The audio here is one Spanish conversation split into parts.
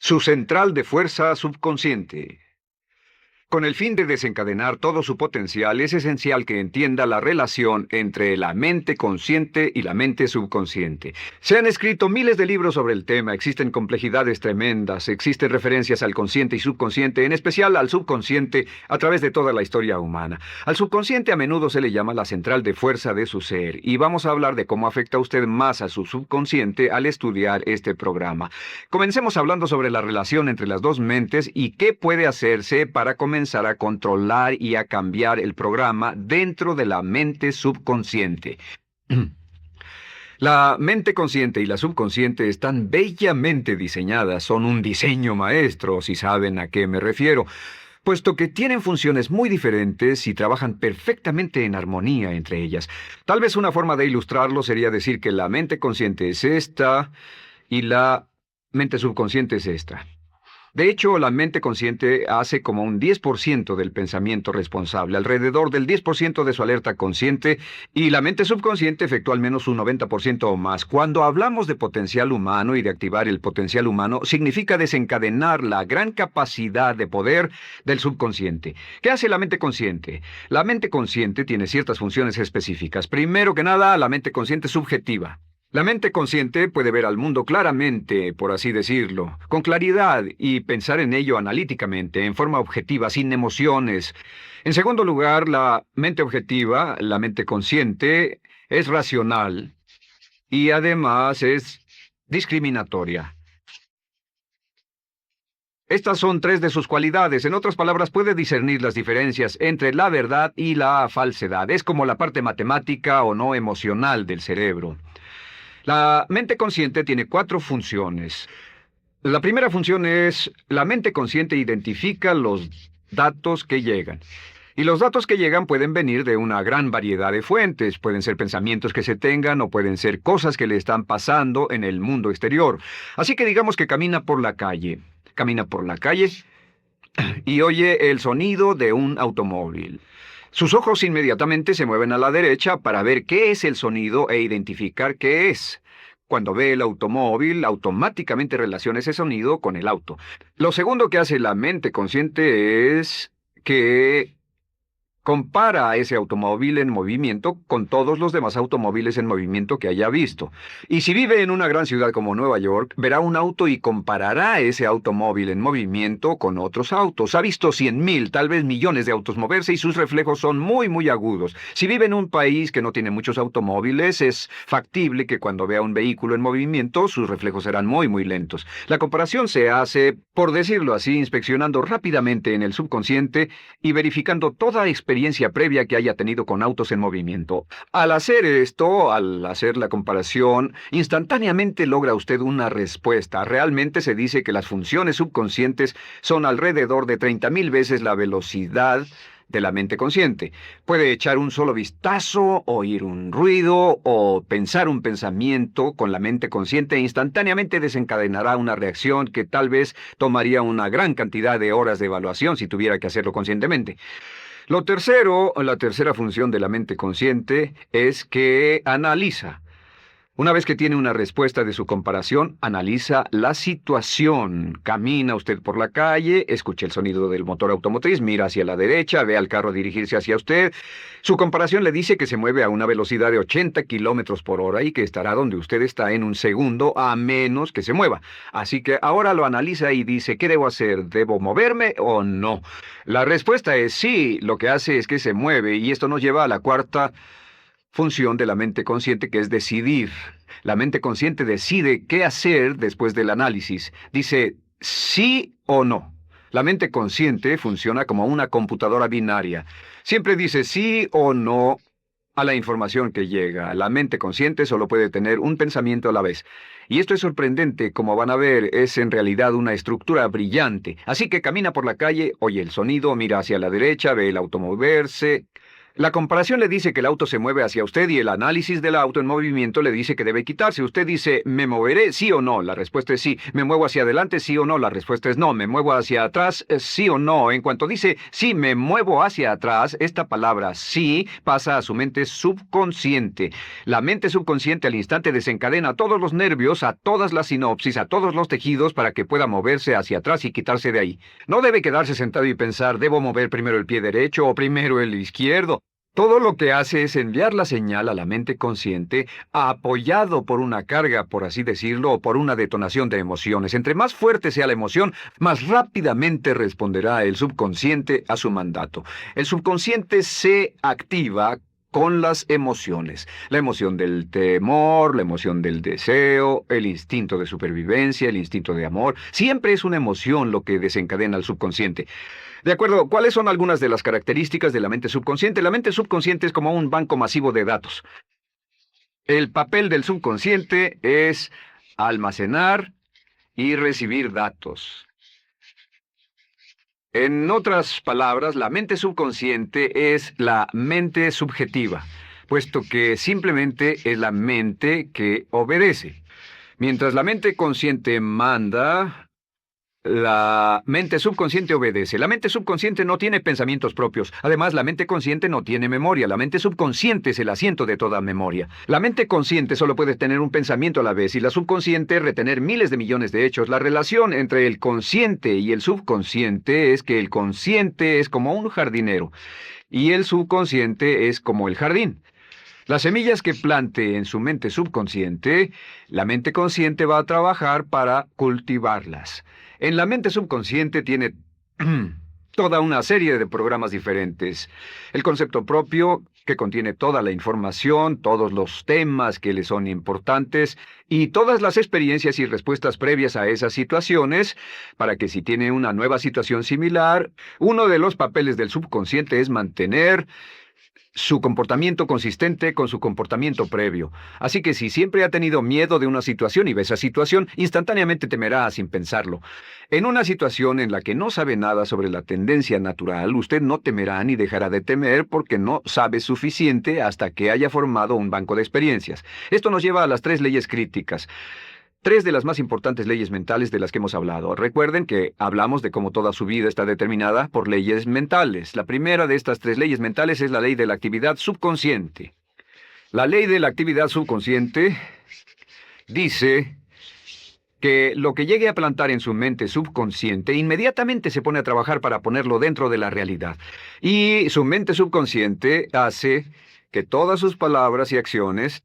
Su central de fuerza subconsciente. Con el fin de desencadenar todo su potencial, es esencial que entienda la relación entre la mente consciente y la mente subconsciente. Se han escrito miles de libros sobre el tema, existen complejidades tremendas, existen referencias al consciente y subconsciente, en especial al subconsciente, a través de toda la historia humana. Al subconsciente a menudo se le llama la central de fuerza de su ser, y vamos a hablar de cómo afecta a usted más a su subconsciente al estudiar este programa. Comencemos hablando sobre la relación entre las dos mentes y qué puede hacerse para comenzar a controlar y a cambiar el programa dentro de la mente subconsciente. La mente consciente y la subconsciente están bellamente diseñadas, son un diseño maestro, si saben a qué me refiero, puesto que tienen funciones muy diferentes y trabajan perfectamente en armonía entre ellas. Tal vez una forma de ilustrarlo sería decir que la mente consciente es esta y la mente subconsciente es esta. De hecho, la mente consciente hace como un 10% del pensamiento responsable, alrededor del 10% de su alerta consciente, y la mente subconsciente efectúa al menos un 90% o más. Cuando hablamos de potencial humano y de activar el potencial humano, significa desencadenar la gran capacidad de poder del subconsciente. ¿Qué hace la mente consciente? La mente consciente tiene ciertas funciones específicas. Primero que nada, la mente consciente es subjetiva. La mente consciente puede ver al mundo claramente, por así decirlo, con claridad y pensar en ello analíticamente, en forma objetiva, sin emociones. En segundo lugar, la mente objetiva, la mente consciente, es racional y además es discriminatoria. Estas son tres de sus cualidades. En otras palabras, puede discernir las diferencias entre la verdad y la falsedad. Es como la parte matemática o no emocional del cerebro. La mente consciente tiene 4 funciones. La primera función es, la mente consciente identifica los datos que llegan. Y los datos que llegan pueden venir de una gran variedad de fuentes. Pueden ser pensamientos que se tengan o pueden ser cosas que le están pasando en el mundo exterior. Así que digamos que camina por la calle. Camina por la calle y oye el sonido de un automóvil. Sus ojos inmediatamente se mueven a la derecha para ver qué es el sonido e identificar qué es. Cuando ve el automóvil, automáticamente relaciona ese sonido con el auto. Lo segundo que hace la mente consciente es que compara a ese automóvil en movimiento con todos los demás automóviles en movimiento que haya visto. Y si vive en una gran ciudad como Nueva York, verá un auto y comparará ese automóvil en movimiento con otros autos. Ha visto 100,000, tal vez millones de autos moverse y sus reflejos son muy, muy agudos. Si vive en un país que no tiene muchos automóviles, es factible que cuando vea un vehículo en movimiento, sus reflejos serán muy, muy lentos. La comparación se hace, por decirlo así, inspeccionando rápidamente en el subconsciente y verificando toda experiencia previa que haya tenido con autos en movimiento. Al hacer esto, al hacer la comparación, instantáneamente logra usted una respuesta. Realmente se dice que las funciones subconscientes son alrededor de 30,000 veces la velocidad de la mente consciente. Puede echar un solo vistazo, oír un ruido o pensar un pensamiento con la mente consciente e instantáneamente desencadenará una reacción que tal vez tomaría una gran cantidad de horas de evaluación si tuviera que hacerlo conscientemente. Lo tercero, la tercera función de la mente consciente es que analiza. Una vez que tiene una respuesta de su comparación, analiza la situación. Camina usted por la calle, escucha el sonido del motor automotriz, mira hacia la derecha, ve al carro dirigirse hacia usted. Su comparación le dice que se mueve a una velocidad de 80 kilómetros por hora y que estará donde usted está en un segundo, a menos que se mueva. Así que ahora lo analiza y dice, ¿qué debo hacer? ¿Debo moverme o no? La respuesta es sí, lo que hace es que se mueve, y esto nos lleva a la cuarta función de la mente consciente, que es decidir. La mente consciente decide qué hacer después del análisis. Dice sí o no. La mente consciente funciona como una computadora binaria. Siempre dice sí o no a la información que llega. La mente consciente solo puede tener un pensamiento a la vez. Y esto es sorprendente, como van a ver, es en realidad una estructura brillante. Así que camina por la calle, oye el sonido, mira hacia la derecha, ve el auto moverse. La comparación le dice que el auto se mueve hacia usted y el análisis del auto en movimiento le dice que debe quitarse. Usted dice, ¿me moveré? ¿Sí o no? La respuesta es sí. ¿Me muevo hacia adelante? ¿Sí o no? La respuesta es no. ¿Me muevo hacia atrás? ¿Sí o no? En cuanto dice, sí, me muevo hacia atrás, esta palabra sí pasa a su mente subconsciente. La mente subconsciente al instante desencadena a todos los nervios, a todas las sinapsis, a todos los tejidos para que pueda moverse hacia atrás y quitarse de ahí. No debe quedarse sentado y pensar, ¿debo mover primero el pie derecho o primero el izquierdo? Todo lo que hace es enviar la señal a la mente consciente, apoyado por una carga, por así decirlo, o por una detonación de emociones. Entre más fuerte sea la emoción, más rápidamente responderá el subconsciente a su mandato. El subconsciente se activa con las emociones. La emoción del temor, la emoción del deseo, el instinto de supervivencia, el instinto de amor. Siempre es una emoción lo que desencadena al subconsciente. De acuerdo, ¿cuáles son algunas de las características de la mente subconsciente? La mente subconsciente es como un banco masivo de datos. El papel del subconsciente es almacenar y recibir datos. En otras palabras, la mente subconsciente es la mente subjetiva, puesto que simplemente es la mente que obedece. Mientras la mente consciente manda, la mente subconsciente obedece. La mente subconsciente no tiene pensamientos propios. Además, la mente consciente no tiene memoria. La mente subconsciente es el asiento de toda memoria. La mente consciente solo puede tener un pensamiento a la vez y la subconsciente retener miles de millones de hechos. La relación entre el consciente y el subconsciente es que el consciente es como un jardinero y el subconsciente es como el jardín. Las semillas que plante en su mente subconsciente, la mente consciente va a trabajar para cultivarlas. En la mente subconsciente tiene toda una serie de programas diferentes. El concepto propio, que contiene toda la información, todos los temas que le son importantes y todas las experiencias y respuestas previas a esas situaciones, para que si tiene una nueva situación similar, uno de los papeles del subconsciente es mantener su comportamiento consistente con su comportamiento previo. Así que si siempre ha tenido miedo de una situación y ve esa situación, instantáneamente temerá sin pensarlo. En una situación en la que no sabe nada sobre la tendencia natural, usted no temerá ni dejará de temer porque no sabe suficiente hasta que haya formado un banco de experiencias. Esto nos lleva a las 3 leyes críticas. 3 de las más importantes leyes mentales de las que hemos hablado. Recuerden que hablamos de cómo toda su vida está determinada por leyes mentales. La primera de estas 3 leyes mentales es la ley de la actividad subconsciente. La ley de la actividad subconsciente dice que lo que llegue a plantar en su mente subconsciente inmediatamente se pone a trabajar para ponerlo dentro de la realidad. Y su mente subconsciente hace que todas sus palabras y acciones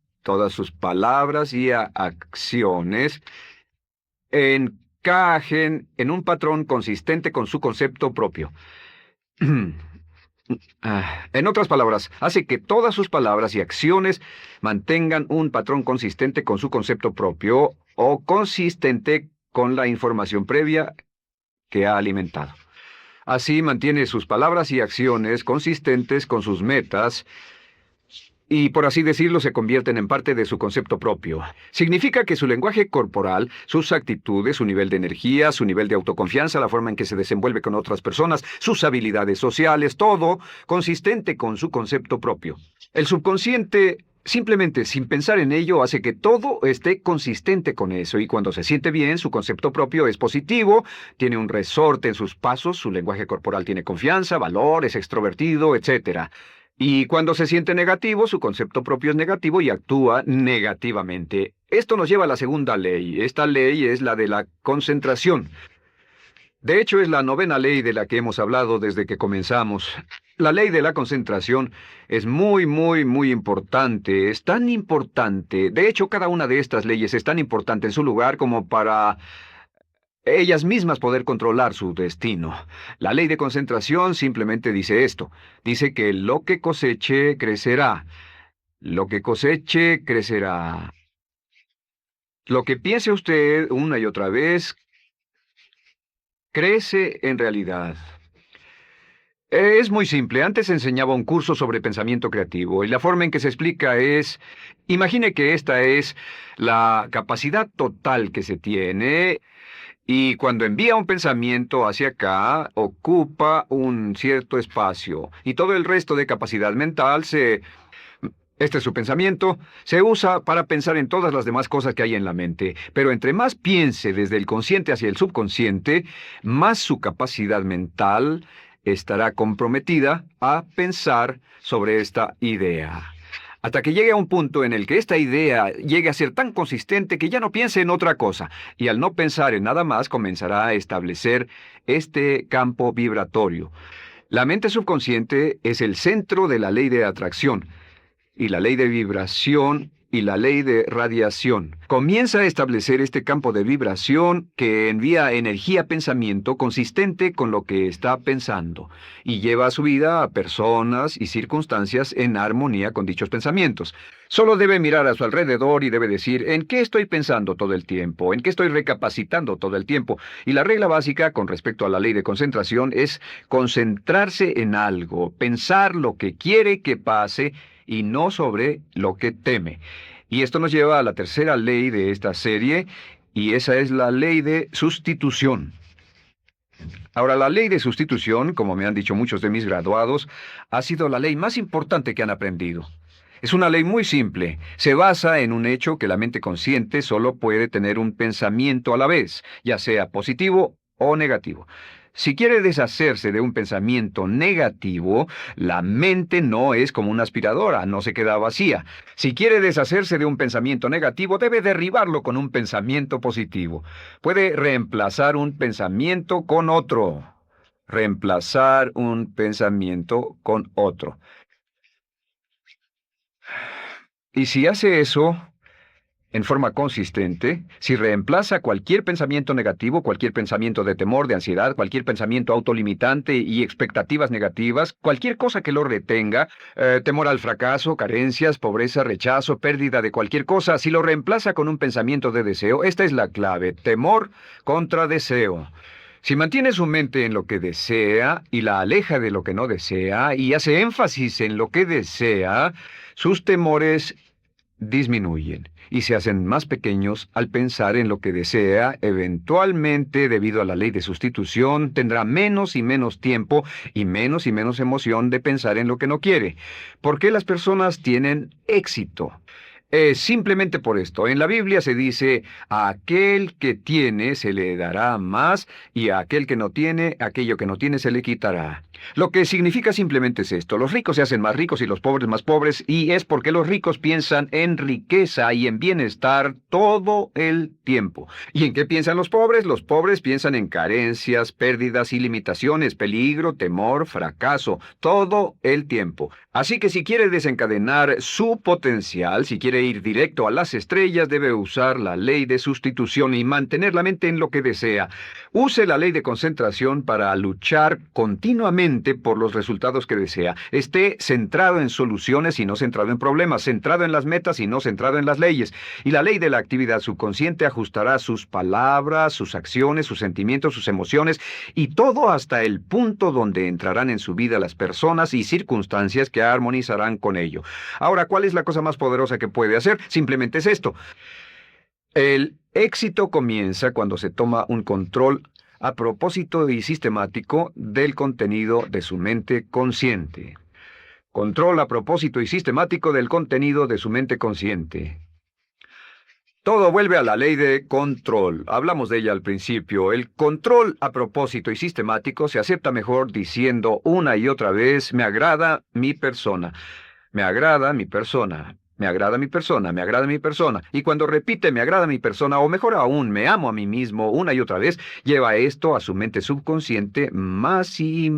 encajen en un patrón consistente con su concepto propio. En otras palabras, hace que todas sus palabras y acciones mantengan un patrón consistente con su concepto propio o consistente con la información previa que ha alimentado. Así mantiene sus palabras y acciones consistentes con sus metas y, por así decirlo, se convierten en parte de su concepto propio. Significa que su lenguaje corporal, sus actitudes, su nivel de energía, su nivel de autoconfianza, la forma en que se desenvuelve con otras personas, sus habilidades sociales, todo consistente con su concepto propio. El subconsciente, simplemente sin pensar en ello, hace que todo esté consistente con eso, y cuando se siente bien, su concepto propio es positivo, tiene un resorte en sus pasos, su lenguaje corporal tiene confianza, valor, es extrovertido, etc. Y cuando se siente negativo, su concepto propio es negativo y actúa negativamente. Esto nos lleva a la segunda ley. Esta ley es la de la concentración. De hecho, es la 9ª ley de la que hemos hablado desde que comenzamos. La ley de la concentración es muy, muy, muy importante. Es tan importante. De hecho, cada una de estas leyes es tan importante en su lugar como para ellas mismas poder controlar su destino. La ley de concentración simplemente dice esto. Dice que lo que coseche, crecerá. Lo que coseche, crecerá. Lo que piense usted una y otra vez, crece en realidad. Es muy simple. Antes enseñaba un curso sobre pensamiento creativo y la forma en que se explica es, imagine que esta es la capacidad total que se tiene Y cuando envía un pensamiento hacia acá, ocupa un cierto espacio. Y todo el resto de capacidad mental este es su pensamiento, se usa para pensar en todas las demás cosas que hay en la mente. Pero entre más piense desde el consciente hacia el subconsciente, más su capacidad mental estará comprometida a pensar sobre esta idea. Hasta que llegue a un punto en el que esta idea llegue a ser tan consistente que ya no piense en otra cosa. Y al no pensar en nada más, comenzará a establecer este campo vibratorio. La mente subconsciente es el centro de la ley de atracción y la ley de vibración y la ley de radiación. Comienza a establecer este campo de vibración que envía energía-pensamiento consistente con lo que está pensando y lleva a su vida a personas y circunstancias en armonía con dichos pensamientos. Solo debe mirar a su alrededor y debe decir, ¿en qué estoy pensando todo el tiempo? ¿En qué estoy recapacitando todo el tiempo? Y la regla básica con respecto a la ley de concentración es concentrarse en algo, pensar lo que quiere que pase y no sobre lo que teme. Y esto nos lleva a la tercera ley de esta serie, y esa es la ley de sustitución. Ahora, la ley de sustitución, como me han dicho muchos de mis graduados, ha sido la ley más importante que han aprendido. Es una ley muy simple. Se basa en un hecho que la mente consciente solo puede tener un pensamiento a la vez, ya sea positivo o negativo. Si quiere deshacerse de un pensamiento negativo, la mente no es como una aspiradora, no se queda vacía. Si quiere deshacerse de un pensamiento negativo, debe derribarlo con un pensamiento positivo. Puede reemplazar un pensamiento con otro. Reemplazar un pensamiento con otro. Y si hace eso en forma consistente, si reemplaza cualquier pensamiento negativo, cualquier pensamiento de temor, de ansiedad, cualquier pensamiento autolimitante y expectativas negativas, cualquier cosa que lo retenga, temor al fracaso, carencias, pobreza, rechazo, pérdida de cualquier cosa, si lo reemplaza con un pensamiento de deseo, esta es la clave: temor contra deseo. Si mantiene su mente en lo que desea y la aleja de lo que no desea y hace énfasis en lo que desea, sus temores disminuyen y se hacen más pequeños al pensar en lo que desea. Eventualmente, debido a la ley de sustitución, tendrá menos y menos tiempo y menos emoción de pensar en lo que no quiere. ¿Por qué las personas tienen éxito? Simplemente por esto. En la Biblia se dice, a aquel que tiene se le dará más, y a aquel que no tiene, aquello que no tiene se le quitará. Lo que significa simplemente es esto: los ricos se hacen más ricos y los pobres más pobres, y es porque los ricos piensan en riqueza y en bienestar todo el tiempo. ¿Y en qué piensan los pobres? Los pobres piensan en carencias, pérdidas y limitaciones, peligro, temor, fracaso, todo el tiempo. Así que si quiere desencadenar su potencial, si quiere ir directo a las estrellas, debe usar la ley de sustitución y mantener la mente en lo que desea. Use la ley de concentración para luchar continuamente por los resultados que desea. Esté centrado en soluciones y no centrado en problemas, centrado en las metas y no centrado en las leyes. Y la ley de la actividad subconsciente ajustará sus palabras, sus acciones, sus sentimientos, sus emociones y todo hasta el punto donde entrarán en su vida las personas y circunstancias que armonizarán con ello. Ahora, ¿cuál es la cosa más poderosa que puede hacer? Simplemente es esto. El éxito comienza cuando se toma un control a propósito y sistemático del contenido de su mente consciente. Control a propósito y sistemático del contenido de su mente consciente. Todo vuelve a la ley de control. Hablamos de ella al principio. El control a propósito y sistemático se acepta mejor diciendo una y otra vez: me agrada mi persona. Me agrada mi persona. Me agrada mi persona, me agrada mi persona. Y cuando repite me agrada mi persona, o mejor aún, me amo a mí mismo una y otra vez, lleva esto a su mente subconsciente más y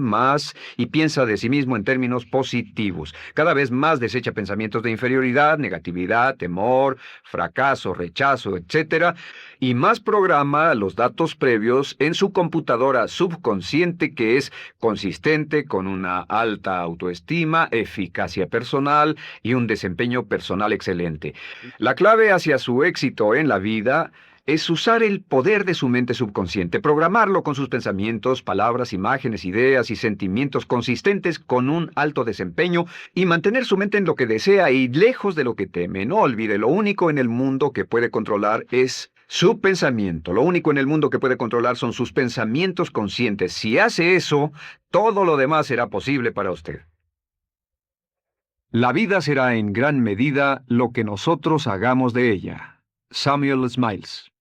piensa de sí mismo en términos positivos. Cada vez más desecha pensamientos de inferioridad, negatividad, temor, fracaso, rechazo, etc. Y más programa los datos previos en su computadora subconsciente, que es consistente con una alta autoestima, eficacia personal y un desempeño personal excelente. La clave hacia su éxito en la vida es usar el poder de su mente subconsciente, programarlo con sus pensamientos, palabras, imágenes, ideas y sentimientos consistentes con un alto desempeño y mantener su mente en lo que desea y lejos de lo que teme. No olvide, lo único en el mundo que puede controlar es Su pensamiento. Lo único en el mundo que puede controlar son sus pensamientos conscientes. Si hace eso, todo lo demás será posible para usted. La vida será en gran medida lo que nosotros hagamos de ella. Samuel Smiles.